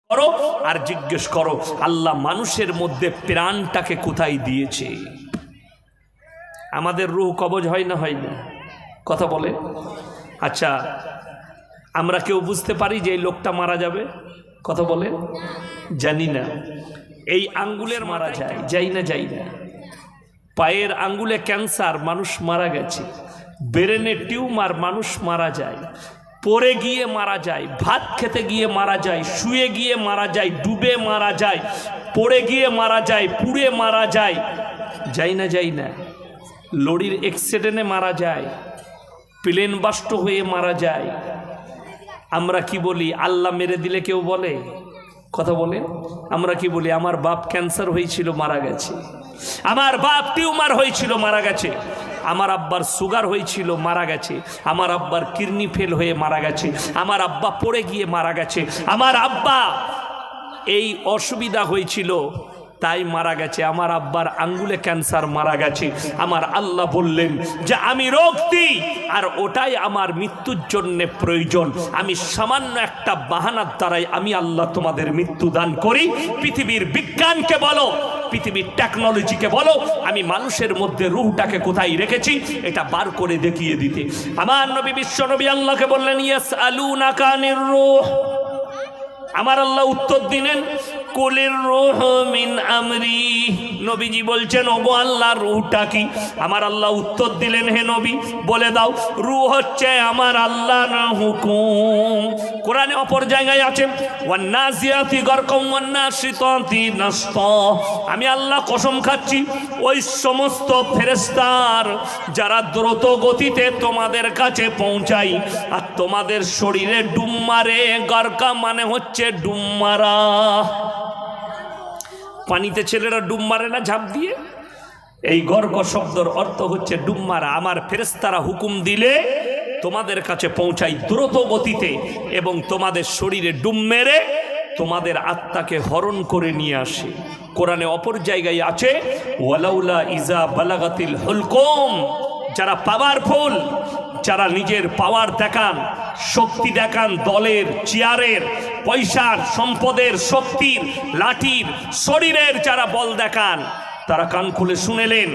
করো আর জিজ্ঞেস করো আল্লাহ মানুষের মধ্যে প্রাণটাকে কোথায় দিয়েছে। আমাদের রূহ কবজ হয় না, হয় না? কথা বলে। আচ্ছা, আমরা কেউ বুঝতে পারি যে এই লোকটা মারা যাবে? কথা বলে। জানি না। এই আঙ্গুলের মারা যায়, যাই না? যাই না। পায়ের আঙ্গুলে ক্যান্সার, মানুষ মারা গেছে। ব্রেনে টিউমার, মানুষ মারা যায়। পড়ে গিয়ে মারা যায়, ভাত খেতে গিয়ে মারা যায়, শুয়ে গিয়ে মারা যায়, ডুবে মারা যায়, পড়ে গিয়ে মারা যায়, পুড়ে মারা যায়, যাই না? যাই না? লরির অ্যাক্সিডেন্টে মারা যায়, প্লেন বাস্ট হয়ে মারা যায়। আমরা কি বলি? আল্লাহ মেরে দিলে কেউ বলে? কথা বলে। আমরা কি বলি? আমার বাপ ক্যান্সার হয়েছিল, মারা গেছে। আমার বাপ টিউমার হয়েছিল, মারা গেছে। আমার আব্বার সুগার হয়েছিল, মারা গেছে। আমার আব্বার কিডনি ফেল হয়ে মারা গেছে। আমার আব্বা পড়ে গিয়ে মারা গেছে। আমার আব্বা এই অসুবিধা হয়েছিল তাই মারা গেছে। আমার আব্বার আঙ্গুলে ক্যান্সার, মারা গেছে। আমার আল্লাহ বললেন যে আমি রোগ দিই আর ওটাই আমার মৃত্যুর জন্য প্রয়োজন। আমি সামান্য একটা বাহানার দ্বারাই আমি আল্লাহ তোমাদের মৃত্যু দান করি। পৃথিবীর বিজ্ঞানকে বলো, পৃথিবীর টেকনোলজিকে বলো, আমি মানুষের মধ্যে রূহটাকে কোথায় রেখেছি এটা বার করে দেখিয়ে দিতে। আমার নবী বিশ্ব নবী আল্লাহকে বললেন ইয়াসআলুনাকা আনির রূহ। আমার আল্লাহ উত্তর দিলেন কুলির রূহ মিন আমরি। নবীজি বলছেন ওগো আল্লাহ রূহটা কি? আমার আল্লাহ উত্তর দিলেন হে নবী বলে দাও রূহ হচ্ছে আমার আল্লাহর হুকুম। কোরআনে অপর জায়গায় আছে ওয়ান্নাজিয়াতি গারকাম ওয়ান্নাশিতাতি নাশতা। আমি আল্লাহ কসম খাচ্ছি ওই সমস্ত ফেরেশতার যারা দ্রুত গতিতে তোমাদের কাছে পৌঁছায় আর তোমাদের শরীরে ডুম মারে। গারকা মানে হচ্ছে ডুম মারা। পানিতে ছেলেরা ডুব মারে না ঝাঁপ দিয়ে? এই গর্গ শব্দের অর্থ হচ্ছে ডুব মারা। আমার ফেরেশতারা হুকুম দিলে তোমাদের কাছে পৌঁছাই দ্রুত গতিতে এবং তোমাদের শরীরে ডুব মেরে তোমাদের আত্মাকে হরণ করে নিয়ে আসে। কোরআনে অপর জায়গায় আছে ওয়ালাউলা ইজা বালাগাতিল হুলকুম। যারা পাওয়ারফুল, যারা নিজের পাওয়ার দেখান, শক্তি দেখান, দলের, চেয়ারের, পয়সার, সম্পদের, শক্তির, লাঠির, শরীরের যারা বল দেখান, তারা কান খুলে শুনেলেন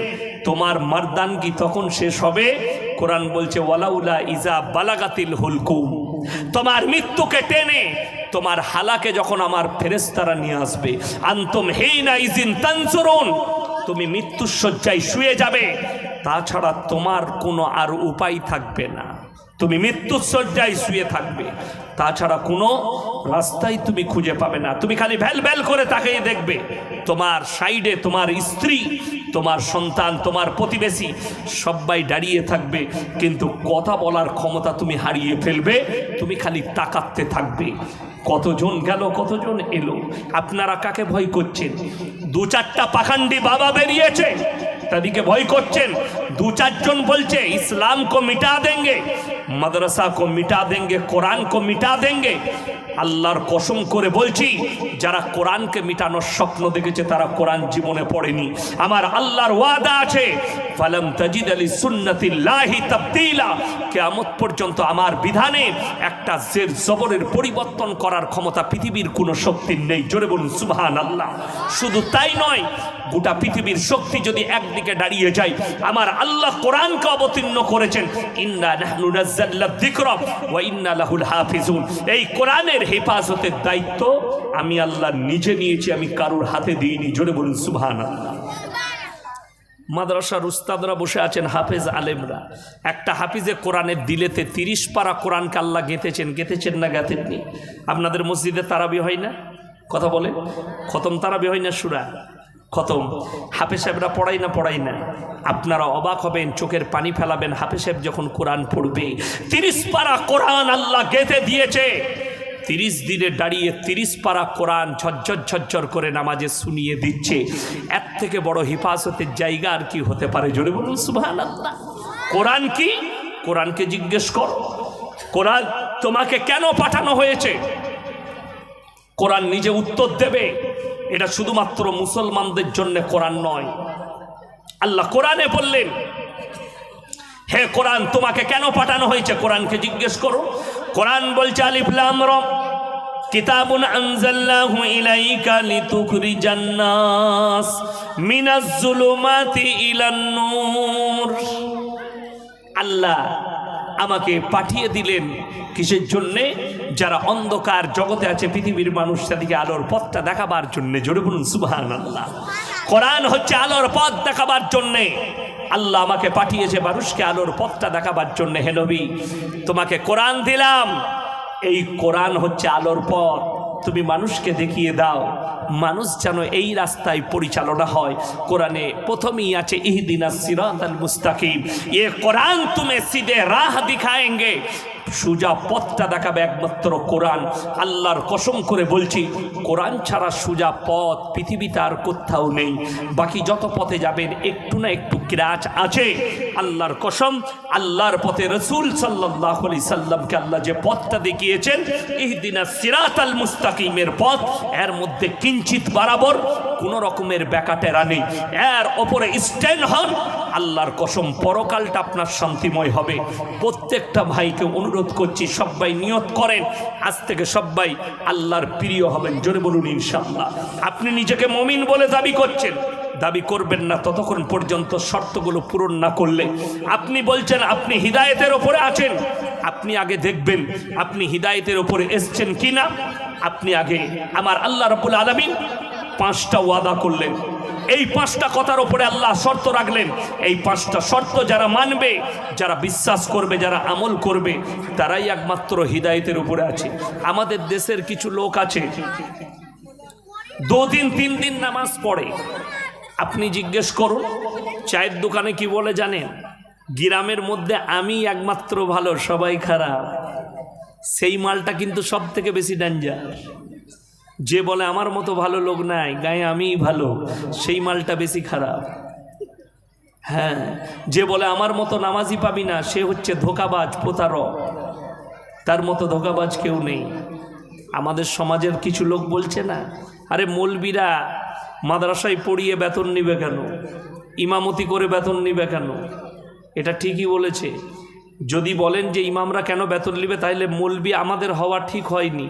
তোমার মারদানগি তখন শেষ হবে। কোরআন বলছে ওয়ালাউলা ইজা বালাগাতিল হুলকুম। তোমার মৃত্যুকে টেনে তোমার হালাকে যখন আমার ফেরেশতারা নিয়ে আসবে, আনতুম হিনা ইজিন তানজুরুন, তুমি মৃত্যুর শয্যায় শুয়ে যাবে। তাছাড়া তোমার কোনো আর উপায় থাকবে না। তুমি মৃত্যুর শয্যায় শুয়ে থাকবে, তাছাড়া কোনো রাস্তায় তুমি খুঁজে পাবে না। তুমি খালি ভ্যাল ভ্যাল করে তাকিয়ে দেখবে তোমার সাইডে তোমার স্ত্রী, তোমার সন্তান, তোমার প্রতিবেশী সবাই দাঁড়িয়ে থাকবে, কিন্তু কথা বলার ক্ষমতা তুমি হারিয়ে ফেলবে। তুমি খালি তাকাতে থাকবে কতজন গেল, কতজন এলো। আপনারা কাকে ভয় করছেন? দু চারটা পাখান্ডি বাবা বেরিয়েছে, তাদেরকে ভয় করছেন। দু চারজন বলছে ইসলাম কো মিটা দেंगे, মাদ্রাসা কো মিটা দেंगे, কোরআন কো মিটা দেंगे। আল্লাহর কসম করে বলছি যারা কোরআনকে মিটানোর স্বপ্ন দেখেছে তারা কোরআন জীবনে পড়েনি। আমার আল্লাহর ওয়াদা আছে ফালাম তাজিদ আলি সুন্নাতিল্লাহি তাবদীলা। কিয়ামত পর্যন্ত আমার বিধানে একটা জের জবরের পরিবর্তন করার ক্ষমতা পৃথিবীর কোনো শক্তির নেই। জোরে বলুন সুবহানাল্লাহ। শুধু তাই নয়, গোটা পৃথিবীর শক্তি যদি একদিকে দাঁড়িয়ে যায়, আমার আল্লাহ কোরআনকে অবতীর্ণ করেছেন ইন্না নাহনু নাযালনা যিকরা ওয়া ইন্না লাহুল হাফিজুন। এই কোরআনের হেফাজতের দায়িত্ব আমি আল্লাহ নিজে নিয়েছি, আমি কারোর হাতে দিইনি। জোরে বলুন সুবহানাল্লাহ। মাদ্রাসার উস্তাদরা বসে আছেন, হাফেজ আলেমরা। একটা হাফিজে কোরআনের দিলেতে 30 পারা কোরআনকে আল্লাহ গেঁথেছেন না গেঁথেননি? আপনাদের মসজিদে তারাবি হয় না? কথা বলে। খতম তারাবি হয় না? সূরা খতম হাফেজ সাহেবরা পড়াই না? আপনারা অবাক হবেন, চোখের পানি ফেলাবেন। হাফেজ সাহেব যখন কোরআন পড়বে 30 পারা কোরআন আল্লাহ গেঁথে দিয়েছে। 30 দিনে দাঁড়িয়ে 30 পারা কোরআন ঝরঝর করে নামাজে শুনিয়ে দিচ্ছে। এর থেকে বড় হিফাজতের জায়গা আর কি হতে পারে? জোরে বলুন সুবহানাল্লাহ। কোরআন কি? কোরআনকে জিজ্ঞেস করো কোরআন তোমাকে কেন পাঠানো হয়েছে? কোরআন নিজে উত্তর দেবে। এটা শুধুমাত্র মুসলমানদের জন্য কোরআন নয়। আল্লাহ কোরআনে বললেন হে কোরআন তোমাকে কেন পাঠানো হয়েছে? কোরআনকে জিজ্ঞেস করো। কোরআন বলছে আলিফ লাম রা কিতাবুন আনজালনাহু ইলাইকা লিতুখরিজান নাস মিনাজ যুলুমাতি ইলান নূর। আল্লাহ আমাকে পাঠিয়ে দিলেন কিসের জন্যে? যারা অন্ধকার জগতে আছে পৃথিবীর মানুষ তাদেরকে আলোর পথটা দেখাবার জন্যে। জোরে বলুন সুবহানাল্লাহ। কোরআন হচ্ছে আলোর পথ দেখাবার জন্যে। আল্লাহ আমাকে পাঠিয়েছে মানুষকে আলোর পথটা দেখাবার জন্যে। হে নবী, তোমাকে কোরআন দিলাম, এই কোরআন হচ্ছে আলোর পথ, তুমি মানুষকে দেখিয়ে দাও, মানুষ যেন এই রাস্তায় পরিচালনা হয়। কোরআনে প্রথমেই আছে ইহদিনাস সিরাতাল মুস্তাকিম, ये कुरान तुम्हें सीधे राह दिखाएंगे। সোজা পথটা দেখাবে একমাত্র কোরআন। আল্লাহর কসম করে বলছি, কোরআন ছাড়া সোজা পথ পৃথিবীতে আর কোথাও নেই। বাকি যত পথে যাবেন একটু না একটু ক্রাচ আছে। আল্লাহর কসম, আল্লাহর পথে রসুল সাল্লাল্লাহু আলাইহি সাল্লামকে আল্লাহ যে পথটা দেখিয়েছেন, ইহদিনাস সিরাতাল মুস্তাকিমের পথ, এর মধ্যে কিঞ্চিত বরাবর কোনো রকমের ব্যাকাটেরা নেই। এর ওপরে স্ট্যান্ড হন, আল্লাহর কসম পরকালটা আপনার শান্তিময় হবে। প্রত্যেকটা ভাইকে অনুরোধ করছি, সবাই নিয়ত করেন আজ থেকে সবাই আল্লাহর প্রিয় হবেন। জোরে বলুন ইনশাআল্লাহ। আপনি নিজেকে মুমিন বলে দাবি করছেন, দাবি করবেন না ততক্ষণ পর্যন্ত শর্তগুলো পূরণ না করলে। আপনি বলছেন আপনি হিদায়েতের ওপরে আছেন, আপনি আগে দেখবেন আপনি হিদায়েতের ওপরে এসছেন কিনা। আপনি আগে, আমার আল্লাহ রাব্বুল আলামিন 5টা ওয়াদা করলেন, এই 5টা কথার উপরে আল্লাহ শর্ত রাখলেন। এই 5টা শর্ত যারা মানবে, যারা বিশ্বাস করবে, যারা আমল করবে, তারাই একমাত্র হিদায়েতের উপরে আছে। আমাদের দেশের কিছু লোক আছে 2 দিন 3 দিন নামাজ পড়ে। আপনি জিজ্ঞেস করুন চায়ের দোকানে কি বলে জানেন? গ্রামের মধ্যে আমি একমাত্র ভালো, সবাই খারাপ। সেই মালটা কিন্তু সব থেকে বেশি ডেঞ্জার। যে বলে আমার মতো ভালো লোক নাই, গায়ে আমিই ভালো, সেই মালটা বেশি খারাপ। হ্যাঁ, যে বলে আমার মতো নামাজি পাবি না, সে হচ্ছে ধোঁকাবাজ, প্রতারক। তার মতো ধোঁকাবাজ কেউ নেই। আমাদের সমাজের কিছু লোক বলছে না, আরে মৌলবীরা মাদ্রাসায় পড়িয়ে বেতন নিবে কেন, ইমামতি করে বেতন নিবে কেন? এটা ঠিকই বলেছে। যদি বলেন যে ইমামরা কেন বেতন নিবে, তাইলে মৌলবী আমাদের হওয়া ঠিক হয়নি।